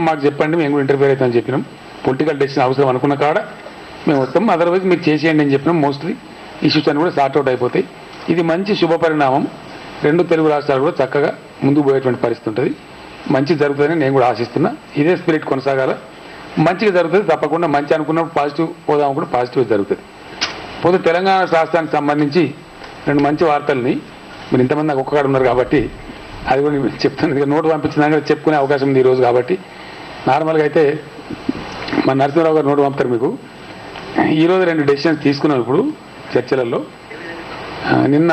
మాకు చెప్పండి, మేము కూడా ఇంటర్ఫియర్ అవుతామని చెప్పినాం. పొలిటికల్ డెసిషన్ అవసరం అనుకున్న కాడ మేము వస్తాం, అదర్వైజ్ మీరు చేసేయండి అని చెప్పినాం. మోస్ట్లీ ఇష్యూస్ అన్ని కూడా సార్ట్అవుట్ అయిపోతాయి. ఇది మంచి శుభ పరిణామం. రెండు తెలుగు రాష్ట్రాలు కూడా చక్కగా ముందుకు పోయేటువంటి పరిస్థితి ఉంటుంది. మంచి జరుగుతుందని నేను కూడా ఆశిస్తున్నా. ఇదే స్పిరిట్ కొనసాగాల, మంచిగా జరుగుతుంది. తప్పకుండా మంచి అనుకున్నప్పుడు పాజిటివ్ పోదాం కూడా పాజిటివ్ జరుగుతుంది. పోతే తెలంగాణ రాష్ట్రానికి సంబంధించి రెండు మంచి వార్తల్ని మీరు ఇంతమంది నాకు ఒక్కగాడు ఉన్నారు కాబట్టి అది కూడా నేను చెప్తాను. నోటు పంపించినాక చెప్పుకునే అవకాశం ఉంది ఈరోజు కాబట్టి. నార్మల్గా అయితే మా నరసింహరావు గారు నోటు పంపుతారు మీకు. ఈరోజు రెండు డెసిషన్స్ తీసుకున్నాం ఇప్పుడు చర్చలలో. నిన్న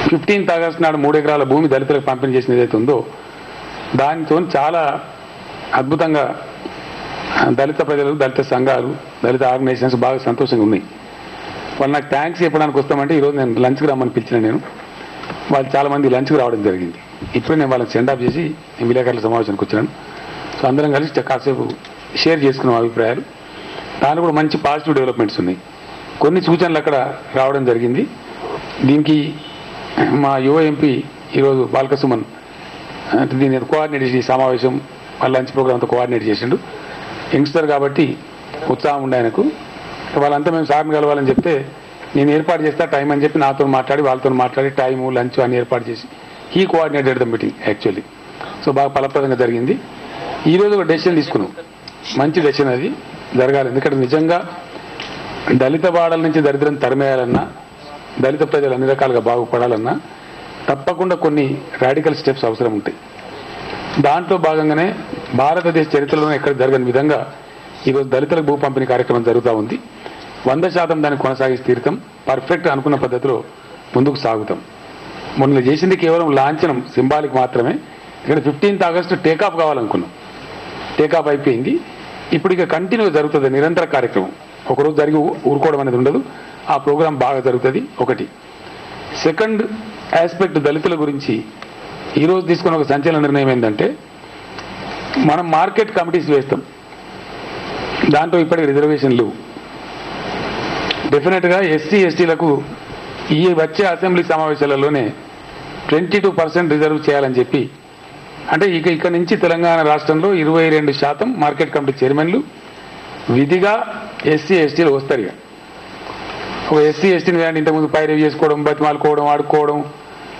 15th ఆగస్టు నాడు 3 ఎకరాల భూమి దళితులకు పంపిణీ చేసిన ఏదైతే ఉందో దానితో చాలా అద్భుతంగా దళిత ప్రజలు, దళిత సంఘాలు, దళిత ఆర్గనైజేషన్స్ బాగా సంతోషంగా ఉన్నాయి. వాళ్ళు నాకు థ్యాంక్స్ చెప్పడానికి వస్తామంటే ఈరోజు నేను లంచ్కి రమ్మని పిలిచిన. నేను వాళ్ళు చాలామంది లంచ్కి రావడం జరిగింది. ఇప్పుడే నేను వాళ్ళని సెండ్ ఆఫ్ చేసి విలేకరుల సమావేశానికి వచ్చాను. సో అందరం కలిసి కాసేపు షేర్ చేసుకున్నాం అభిప్రాయాలు. దాని కూడా మంచి పాజిటివ్ డెవలప్మెంట్స్ ఉన్నాయి. కొన్ని సూచనలు అక్కడ రావడం జరిగింది. దీనికి మా యువ ఎంపీ ఈరోజు బాల్కసుమన్ దీన్ని కోఆర్డినేట్ చేసి సమావేశం వాళ్ళ లంచ్ ప్రోగ్రామ్ అంతా కోఆర్డినేట్ చేసిండు. యంగ్స్టర్ కాబట్టి ఉత్సాహం ఉండే ఆయనకు. వాళ్ళంతా మేము సార్ని కలవాలని చెప్తే నేను ఏర్పాటు చేస్తా టైం అని చెప్పి నాతో మాట్లాడి వాళ్ళతో మాట్లాడి టైము లంచ్ అని ఏర్పాటు చేసి ఈ coordinated the meeting actually. So బాగా ఫలప్రదంగా జరిగింది. ఈరోజు ఒక డెసిషన్ తీసుకున్నాం. మంచి డెసిషన్ అది జరగాలి. ఎందుకంటే నిజంగా దళిత వాడల నుంచి దరిద్రం తరిమేయాలన్నా, దళిత ప్రజలు అన్ని రకాలుగా బాగుపడాలన్నా తప్పకుండా కొన్ని రాడికల్ స్టెప్స్ అవసరం ఉంటాయి. దాంట్లో భాగంగానే భారతదేశ చరిత్రలోనే ఎక్కడ జరగని విధంగా ఈరోజు దళితులకు భూ పంపిణీ కార్యక్రమం జరుగుతూ ఉంది. 100% దాన్ని కొనసాగి తీరుతాం. పర్ఫెక్ట్ అనుకున్న పద్ధతిలో ముందుకు సాగుతాం. మొన్న చేసింది కేవలం లాంఛనం, సింబాలిక్ మాత్రమే. ఇక్కడ 15th ఆగస్టు టేకాఫ్ కావాలనుకున్నాం. టేకాఫ్ అయిపోయింది. ఇప్పుడు ఇక కంటిన్యూ జరుగుతుంది నిరంతర కార్యక్రమం. ఒకరోజు జరిగి ఊరుకోవడం అనేది ఉండదు. ఆ ప్రోగ్రాం బాగా జరుగుతుంది. ఒకటి. సెకండ్ ఆస్పెక్ట్ దళితుల గురించి ఈరోజు తీసుకున్న ఒక సంచలన నిర్ణయం ఏంటంటే మనం మార్కెట్ కమిటీస్ వేస్తాం. దాంట్లో ఇప్పటికి రిజర్వేషన్లు డెఫినెట్గా ఎస్సీ ఎస్టీలకు ఈ వచ్చే అసెంబ్లీ సమావేశాలలోనే 22% రిజర్వ్ చేయాలని చెప్పి, అంటే ఇక నుంచి తెలంగాణ రాష్ట్రంలో 22% మార్కెట్ కమిటీ చైర్మన్లు విధిగా ఎస్సీ ఎస్టీలు వస్తారు. ఇక ఒక ఎస్సీ ఎస్టీని కానీ ఇంతకుముందు పైరవి చేసుకోవడం, బతిమాలుకోవడం, ఆడుకోవడం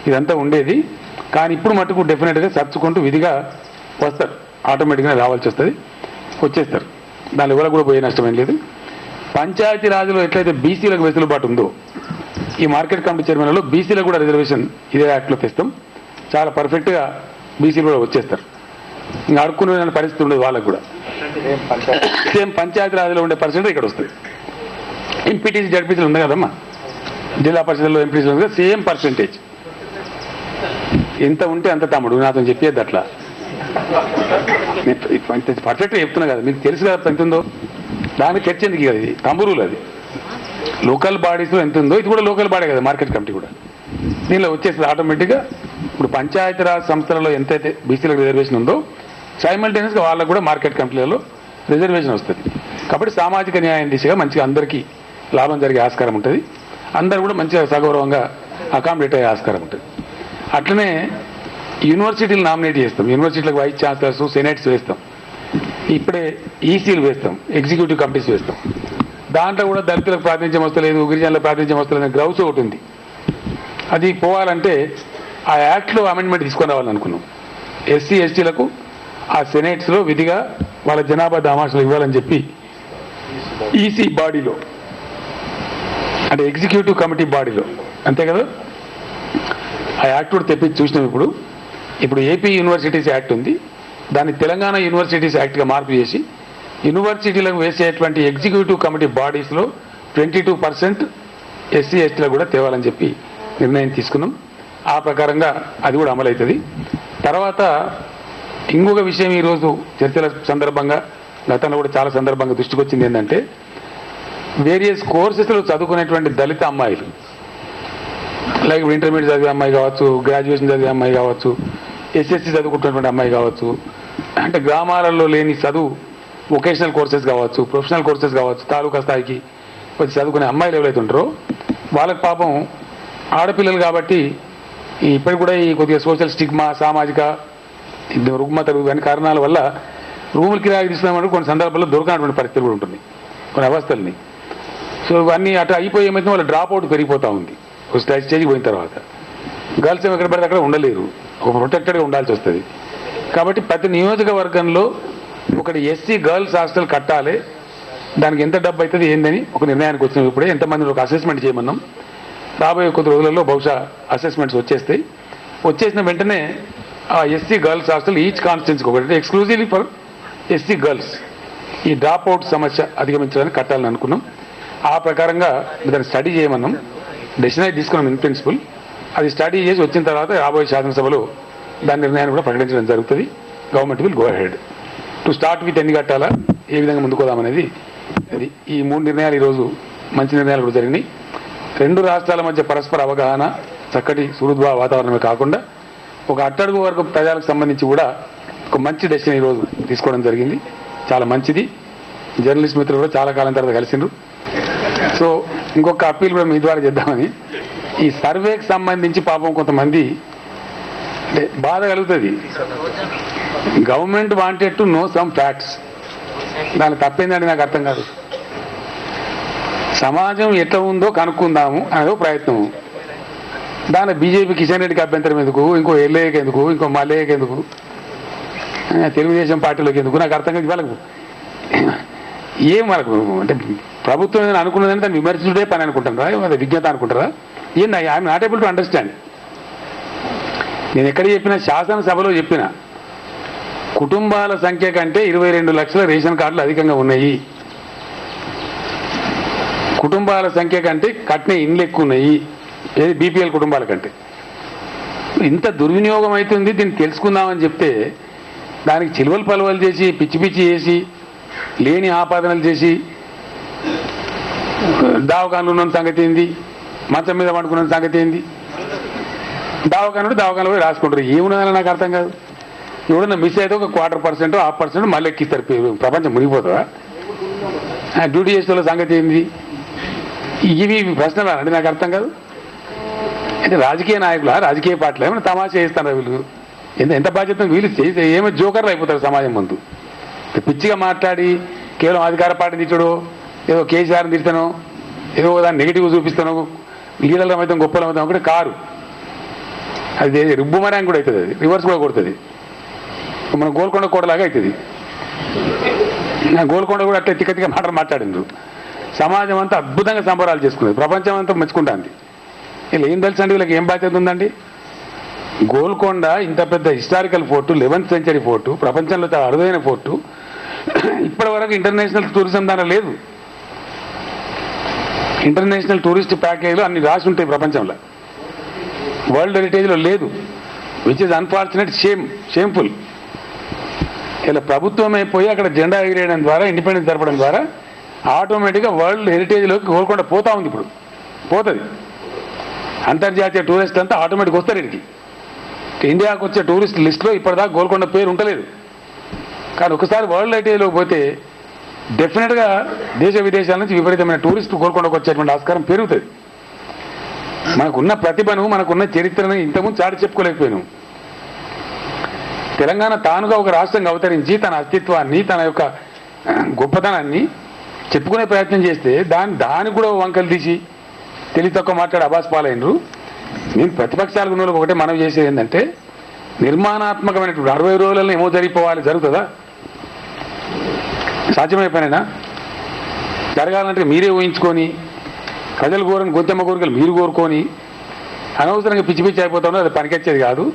ఇదంతా ఉండేది. కానీ ఇప్పుడు మటుకు డెఫినెట్గా సర్చుకుంటూ విధిగా వస్తారు. ఆటోమేటిక్గా రావాల్సి వస్తుంది, వచ్చేస్తారు. దాని ఎవరికి కూడా పోయే నష్టమేం లేదు. పంచాయతీ రాజులో ఎట్లయితే బీసీలకు వెసులుబాటు ఉందో ఈ మార్కెట్ కమిటీ చైర్మన్లలో బీసీలకు కూడా రిజర్వేషన్ ఇదే యాక్ట్లో తెస్తాం. చాలా పర్ఫెక్ట్గా బీసీలు కూడా వచ్చేస్తారు. ఇంకా అడుక్కునే పరిస్థితి ఉండదు వాళ్ళకు కూడా. సేమ్ పంచాయతీ రాజులో ఉండే పర్సెంట్ ఇక్కడ వస్తుంది. ఎంపీటీసీ జడ్పీసీలు ఉంది కదమ్మా, జిల్లా పరిషత్లో ఎంపీటీసీలు ఉంది కదా, సేమ్ పర్సెంటేజ్ ఎంత ఉంటే అంత. తమ్ముడు నాతో చెప్పేది అట్లా పర్ఫెక్ట్గా చెప్తున్నా కదా, మీకు తెలుసు కదా ఎంత ఉందో. దానికి చర్చ ఎందుకు కదా, ఇది తంబురులు. అది లోకల్ బాడీస్లో ఎంత ఉందో ఇది కూడా లోకల్ బాడీ కదా మార్కెట్ కమిటీ కూడా. దీనిలో వచ్చేస్తుంది ఆటోమేటిక్గా. ఇప్పుడు పంచాయతీరాజ్ సంస్థలలో ఎంతైతే బీసీలకు రిజర్వేషన్ ఉందో సైమల్టేనియస్గా వాళ్ళకు కూడా మార్కెట్ కమిటీలలో రిజర్వేషన్ వస్తుంది. కాబట్టి సామాజిక న్యాయం దిశగా మంచిగా అందరికీ లాభం జరిగే ఆస్కారం ఉంటుంది. అందరూ కూడా మంచిగా సగౌరవంగా అకామిడేట్ అయ్యే ఆస్కారం ఉంటుంది. అట్లనే యూనివర్సిటీలు నామినేట్ చేస్తాం. యూనివర్సిటీలకు వైస్ ఛాన్సలర్స్, సెనేట్స్ వేస్తాం. ఇప్పుడే ఈసీలు వేస్తాం, ఎగ్జిక్యూటివ్ కమిటీస్ వేస్తాం. దాంట్లో కూడా దళితులకు ప్రాతినిధ్యం వస్తలేదు, గిరిజనులకు ప్రాతినిధ్యం వస్తలేదు గ్రౌస్ ఒకటి ఉంది. అది పోవాలంటే ఆ యాక్ట్లో అమెండ్మెంట్ తీసుకొని రావాలనుకున్నాం. ఎస్సీ ఎస్టీలకు ఆ సెనేట్స్లో విధిగా వాళ్ళ జనాభా దామాషాలు ఇవ్వాలని చెప్పి ఈసీ బాడీలో, అంటే ఎగ్జిక్యూటివ్ కమిటీ బాడీలో, అంతే కదా, ఆ యాక్ట్ కూడా తెప్పించి చూసినాం. ఇప్పుడు ఏపీ యూనివర్సిటీస్ యాక్ట్ ఉంది, దాన్ని తెలంగాణ యూనివర్సిటీస్ యాక్ట్గా మార్పు చేసి యూనివర్సిటీలకు వేసేటువంటి ఎగ్జిక్యూటివ్ కమిటీ బాడీస్లో 22% ఎస్సీ ఎస్టీలకు కూడా తేవాలని చెప్పి నిర్ణయం తీసుకున్నాం. ఆ ప్రకారంగా అది కూడా అమలవుతుంది. తర్వాత ఇంకొక విషయం ఈరోజు చర్చల సందర్భంగా, గతంలో కూడా చాలా సందర్భంగా దృష్టికి వచ్చింది ఏంటంటే, వేరియస్ కోర్సెస్లో చదువుకునేటువంటి దళిత అమ్మాయిలు, లైక్ ఇంటర్మీడియట్ చదివే అమ్మాయి కావచ్చు, గ్రాడ్యుయేషన్ చదివే అమ్మాయి కావచ్చు, ఎస్ఎస్సి చదువుకుంటున్నటువంటి అమ్మాయి కావచ్చు, అంటే గ్రామాలలో లేని చదువు, వొకేషనల్ కోర్సెస్ కావచ్చు, ప్రొఫెషనల్ కోర్సెస్ కావచ్చు, తాలూకా స్థాయికి వచ్చి చదువుకునే అమ్మాయిలు ఎవరైతే ఉంటారో వాళ్ళకి పాపం ఆడపిల్లలు కాబట్టి ఇప్పటికి కూడా ఈ కొద్దిగా సోషల్ స్టిగ్మా, సామాజిక రుగ్మత అనే కారణాల వల్ల రూములు కిరాయి తీస్తున్నామంటే కొన్ని సందర్భాల్లో దొరకనటువంటి పరిస్థితులు కూడా ఉంటుంది, కొన్ని అవస్థల్ని. సో ఇవన్నీ అటు అయిపోయి ఏమైతే వాళ్ళ డ్రాప్ అవుట్ పెరిగిపోతూ ఉంది. ఒక స్టేజ్కి పోయిన తర్వాత గర్ల్స్ ఎక్కడ పడితే అక్కడ ఉండలేరు, ఒక ప్రొటెక్టెడ్గా ఉండాల్సి వస్తుంది. కాబట్టి ప్రతి నియోజకవర్గంలో ఒకటి ఎస్సీ గర్ల్స్ హాస్టల్ కట్టాలి, దానికి ఎంత డబ్బు అవుతుంది ఏందని ఒక నిర్ణయానికి వచ్చినాం. ఇప్పుడే ఎంతమంది ఒక అసెస్మెంట్ చేయమన్నాం. రాబోయే కొద్ది రోజులలో బహుశా అసెస్మెంట్స్ వచ్చేస్తాయి. వచ్చేసిన వెంటనే ఆ ఎస్సీ గర్ల్స్ హాస్టల్ ఈచ్ కాన్స్టిట్యున్సీకి ఒకటి ఎక్స్క్లూజివ్లీ ఫర్ ఎస్సీ గర్ల్స్ ఈ డ్రాప్ అవుట్ సమస్య అధిగమించడానికి కట్టాలని అనుకున్నాం. ఆ ప్రకారంగా దాన్ని స్టడీ చేయమన్నాం, డెసిషన్ అయితే తీసుకున్నాం ఇన్ ప్రిన్సిపల్. అది స్టడీ చేసి వచ్చిన తర్వాత రాబోయే శాసనసభలో దాని నిర్ణయాన్ని కూడా ప్రకటించడం జరుగుతుంది. Government will go ahead to start with ఎన్ని కట్టాలా, ఏ విధంగా ముందుకోదామనేది అది. ఈ 3 నిర్ణయాలు ఈరోజు మంచి నిర్ణయాలు కూడా జరిగినాయి. 2 రాష్ట్రాల మధ్య పరస్పర అవగాహన, చక్కటి సుహృద్భావ వాతావరణమే కాకుండా ఒక అట్టడుగు వర్గ ప్రజలకు సంబంధించి కూడా ఒక మంచి డెసిషన్ ఈరోజు తీసుకోవడం జరిగింది. చాలా మంచిది. జర్నలిస్ట్ మిత్రులు కూడా చాలా కాలం తర్వాత కలిసిండ్రు. సో ఇంకొక అప్పీల్ కూడా మీ ద్వారా చేద్దామని, ఈ సర్వేకి సంబంధించి పాపం కొంతమంది బాధ కలుగుతుంది. Government wanted to know some facts, దాని తప్పేందండి నాకు అర్థం కాదు. సమాజం ఎట్లా ఉందో కనుక్కుందాము అనేది ప్రయత్నం. దాని బీజేపీ కిషన్ రెడ్డికి అభ్యంతరం ఎందుకు, ఇంకో ఎల్ఏకి ఎందుకు, ఇంకో మల్లేకి ఎందుకు, తెలుగుదేశం పార్టీలోకి ఎందుకు నాకు అర్థం కాదు. వాళ్ళకు ఏం మనకు అంటే ప్రభుత్వం ఏదైనా అనుకున్నదని దాన్ని విమర్శించుడే పని అనుకుంటారా, అది విజ్ఞత అనుకుంటారా? ఏంది I'm not able to understand. నేను ఎక్కడ చెప్పినా, శాసనసభలో చెప్పిన, కుటుంబాల సంఖ్య కంటే 22 లక్షల రేషన్ కార్డులు అధికంగా ఉన్నాయి, కుటుంబాల సంఖ్య కంటే కట్టిన ఇండ్లు ఎక్కువ ఉన్నాయి, ఏది బీపీఎల్ కుటుంబాల కంటే. ఇంత దుర్వినియోగం అవుతుంది, దీన్ని తెలుసుకుందామని చెప్తే దానికి చిలువలు పలువలు చేసి పిచ్చి పిచ్చి చేసి లేని ఆపాదనలు చేసి దావకాన్లు ఉన్న సంగతి ఏంది, మంచం మీద పండుకున్న సంగతి ఏంది, దావకాన్లో పోయి రాసుకుంటారు. ఏమున్నదని నాకు అర్థం కాదు. ఎవడన్నా మిస్ అయితే ఒక 1/4%, 1/2% మళ్ళీ ఎక్కిస్తారు. ప్రపంచం మునిగిపోతుందా? డ్యూటీ చేసే వాళ్ళ సంగతి ఏంది? ఇవి ప్రశ్నలు అంటే నాకు అర్థం కాదు. అంటే రాజకీయ నాయకుల, రాజకీయ పార్టీలు ఏమైనా తమాషా చేస్తారా వీళ్ళు? ఎంత బాధ్యత వీళ్ళు చేస్తే ఏమో జోకర్లు అయిపోతారు సమాజం ముందు. పిచ్చిగా మాట్లాడి కేవలం అధికార పార్టీ తిట్టడో, ఏదో కేసీఆర్ని తిడతానో, ఏదో దాన్ని నెగిటివ్ చూపిస్తానో, లీడర్ల అయితే గొప్పలు అవుతాం ఒకటి కారు. అది రుబ్బుమరాంగ్ కూడా అవుతుంది, అది రివర్స్ కూడా కొడుతుంది. మన గోల్కొండ కోటలాగా అవుతుంది. గోల్కొండ కూడా అట్లా తిక్క మాటలు మాట్లాడిండ్రు. సమాజం అంతా అద్భుతంగా సంబరాలు చేసుకునేది, ప్రపంచం అంతా మెచ్చుకుంటుంది. వీళ్ళు ఏం తెలుసు అండి, వీళ్ళకి ఏం బాధ్యత ఉందండి? గోల్కొండ ఇంత పెద్ద historical fort, 11th century fort, ప్రపంచంలో చాలా అరుదైన ఫోర్టు. ఇప్పటి వరకు ఇంటర్నేషనల్ టూరిజం దానిలో లేదు. ఇంటర్నేషనల్ టూరిస్ట్ ప్యాకేజీలు అన్ని రాసి ఉంటాయి ప్రపంచంలో, వరల్డ్ హెరిటేజ్లో లేదు. Which is unfortunate, shameful. ఇలా ప్రభుత్వం అయిపోయి అక్కడ జెండా ఎగిరేయడం ద్వారా, ఇండిపెండెన్స్ జరపడం ద్వారా ఆటోమేటిక్గా వరల్డ్ హెరిటేజ్లోకి గోల్కొండ పోతా ఉంది. ఇప్పుడు పోతుంది. అంతర్జాతీయ టూరిస్ట్ అంతా ఆటోమేటిక్ వస్తారు ఇక్కడికి. ఇండియాకు వచ్చే టూరిస్ట్ లిస్టులో ఇప్పటిదాకా గోల్కొండ పేరు ఉండలేదు. కానీ ఒకసారి వరల్డ్ హెరిటేజ్లోకి పోతే డెఫినెట్గా దేశ విదేశాల నుంచి విపరీతమైన టూరిస్టు గోల్కొండకు వచ్చేటువంటి ఆస్కారం పెరుగుతుంది. మనకున్న ప్రతిభను, మనకున్న చరిత్రను ఇంతకుముందు చాటి చెప్పుకోలేకపోయాను. తెలంగాణ తానుగా ఒక రాష్ట్రంగా అవతరించి తన అస్తిత్వాన్ని, తన యొక్క గొప్పతనాన్ని చెప్పుకునే ప్రయత్నం చేస్తే దానికి కూడా వంకలు తీసి తెలివి తక్కువ మాట్లాడి అబాస్ పాలైనరు. నేను ప్రతిపక్షాలకు ఉన్న ఒకటే మనం చేసేది ఏంటంటే, నిర్మాణాత్మకమైనటువంటి 60 రోజులలో ఏమో జరుగుతుందా? సాధ్యమైపోయినా జరగాలంటే మీరే ఊహించుకొని, ప్రజలు కోరని గొంతెమ్మ కోరికలు మీరు కోరుకొని అనవసరంగా పిచ్చి పిచ్చి అయిపోతామో అది పనికొచ్చేది కాదు.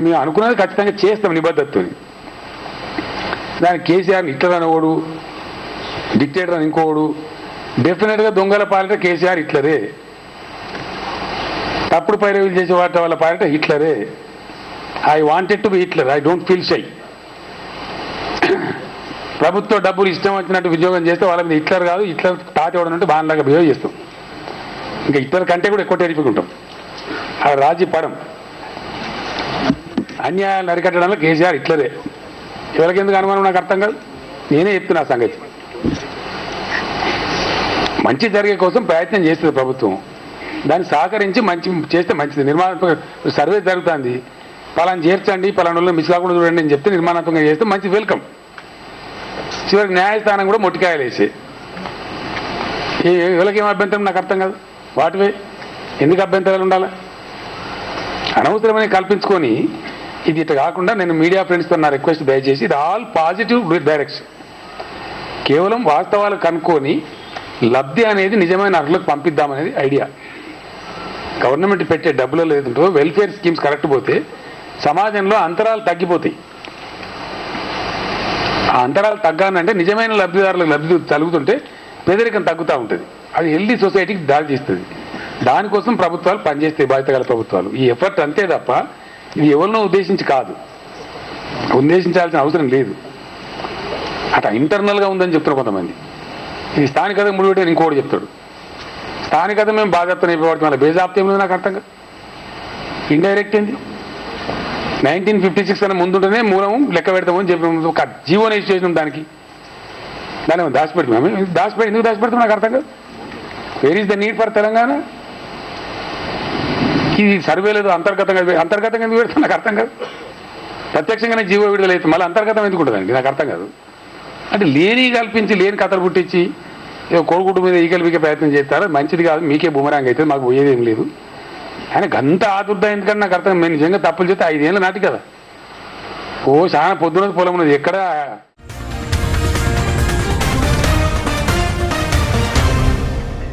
మేము అనుకున్నది ఖచ్చితంగా చేస్తాం నిబద్ధతతో. దానికి కేసీఆర్ని హిట్లర్ అనేవాడు, డిక్టేటర్ అని ఇంకోడు, డెఫినెట్గా దొంగల పాలిట కేసీఆర్ హిట్లరే, తప్పుడు పైరవీలు చేసే వాటి వాళ్ళ పాలిట హిట్లరే. I wanted to be Hitler, I don't feel shy. ప్రభుత్వ డబ్బులు ఇష్టం వచ్చినట్టు ఉద్యోగం చేస్తే వాళ్ళ మీద హిట్లర్ కాదు, హిట్లర్ తాత ఇవ్వడం బాగా బిహేవ్ చేస్తాం. ఇంకా హిట్లర్ కంటే కూడా ఎక్కువ టెరిఫికుంటాం. అది రాజీ పడం. అన్యాయాలను అరికట్టడంలో కేసీఆర్ హిట్లరే. ఎవరికెందుకు అనుమానం నాకు అర్థం కాదు. నేనే చెప్తున్నా సంగతి. మంచి జరిగే కోసం ప్రయత్నం చేస్తుంది ప్రభుత్వం, దాన్ని సహకరించి మంచి చేస్తే మంచిది. నిర్మాణాత్మక సర్వే జరుగుతుంది. పలానా చేర్చండి, పలానా మిస్ కాకుండా చూడండి అని చెప్తే నిర్మాణాత్మకంగా చేస్తే మంచి వెల్కమ్. చివరికి న్యాయస్థానం కూడా మొట్టికాయలు వేసే ఎవరికేం అభ్యంతరం నాకు అర్థం కాదు. వాటివే ఎందుకు అభ్యంతరాలు ఉండాలి? అనవసరమని కల్పించుకొని ఇది ఇట్లా కాకుండా నేను మీడియా ఫ్రెండ్స్తో నా రిక్వెస్ట్ దయచేసి ఇది ఆల్ పాజిటివ్ డైరెక్షన్. కేవలం వాస్తవాలు కనుక్కొని లబ్ధి అనేది నిజమైన అర్హులకు పంపిద్దామనేది ఐడియా. గవర్నమెంట్ పెట్టే డబ్బులు లేదంటో వెల్ఫేర్ స్కీమ్స్ కరెక్ట్ పోతే సమాజంలో అంతరాలు తగ్గిపోతాయి. ఆ అంతరాలు తగ్గానంటే నిజమైన లబ్ధిదారులకు లబ్ధి తగ్గుతుంటే పేదరికం తగ్గుతూ ఉంటుంది. అది హెల్దీ సొసైటీకి దారి తీస్తుంది. దానికోసం ప్రభుత్వాలు పనిచేస్తాయి, బాధ్యత గల ప్రభుత్వాలు. ఈ ఎఫర్ట్ అంతే తప్ప ఇది ఎవరినో ఉద్దేశించి కాదు, ఉద్దేశించాల్సిన అవసరం లేదు. అట్లా ఇంటర్నల్గా ఉందని చెప్తున్నారు కొంతమంది. ఇది స్థానికత ముడిపెట్టి ఇంకోటి చెప్తాడు. స్థానికత మేము బాధ్యతను ఇవ్వబడుతుంది, మళ్ళీ బేజాప్తం లేదు నాకు అర్థం కాదు. ఇండైరెక్ట్ ఏంది? 1956 అనే ముందుంటేనే మూలం లెక్క పెడతామని చెప్పి ఒక జీవోని ఇష్యూ చేసినాం. దాన్ని దాచిపెడుతున్నాం. ఎందుకు దాచిపెడతాం నాకు అర్థం కాదు. Where is the need for Telangana? ఇది సర్వే లేదు, అంతర్గతంగా ఎందుకు పెడతాం నాకు అర్థం కాదు. ప్రత్యక్షంగానే జీవో విడుదల అవుతుంది, మళ్ళీ అంతర్గతం ఎందుకు ఉంటుందండి నాకు అర్థం కాదు. అంటే లేని కల్పించి లేని కథలు పుట్టించి కోరుకుంటు మీద ఈగలిపికే ప్రయత్నం చేస్తారు. మంచిది కాదు, మీకే బుమరాంగ్ అవుతుంది, మాకు పోయేది ఏం లేదు. ఆయన గంత ఆదుర్దా ఎందుకంటే నాకు అర్థం. మేము నిజంగా తప్పులు చేస్తే 5 ఏళ్ళ నాటి కదా. చాలా పొద్దున పొలం ఉన్నది ఎక్కడ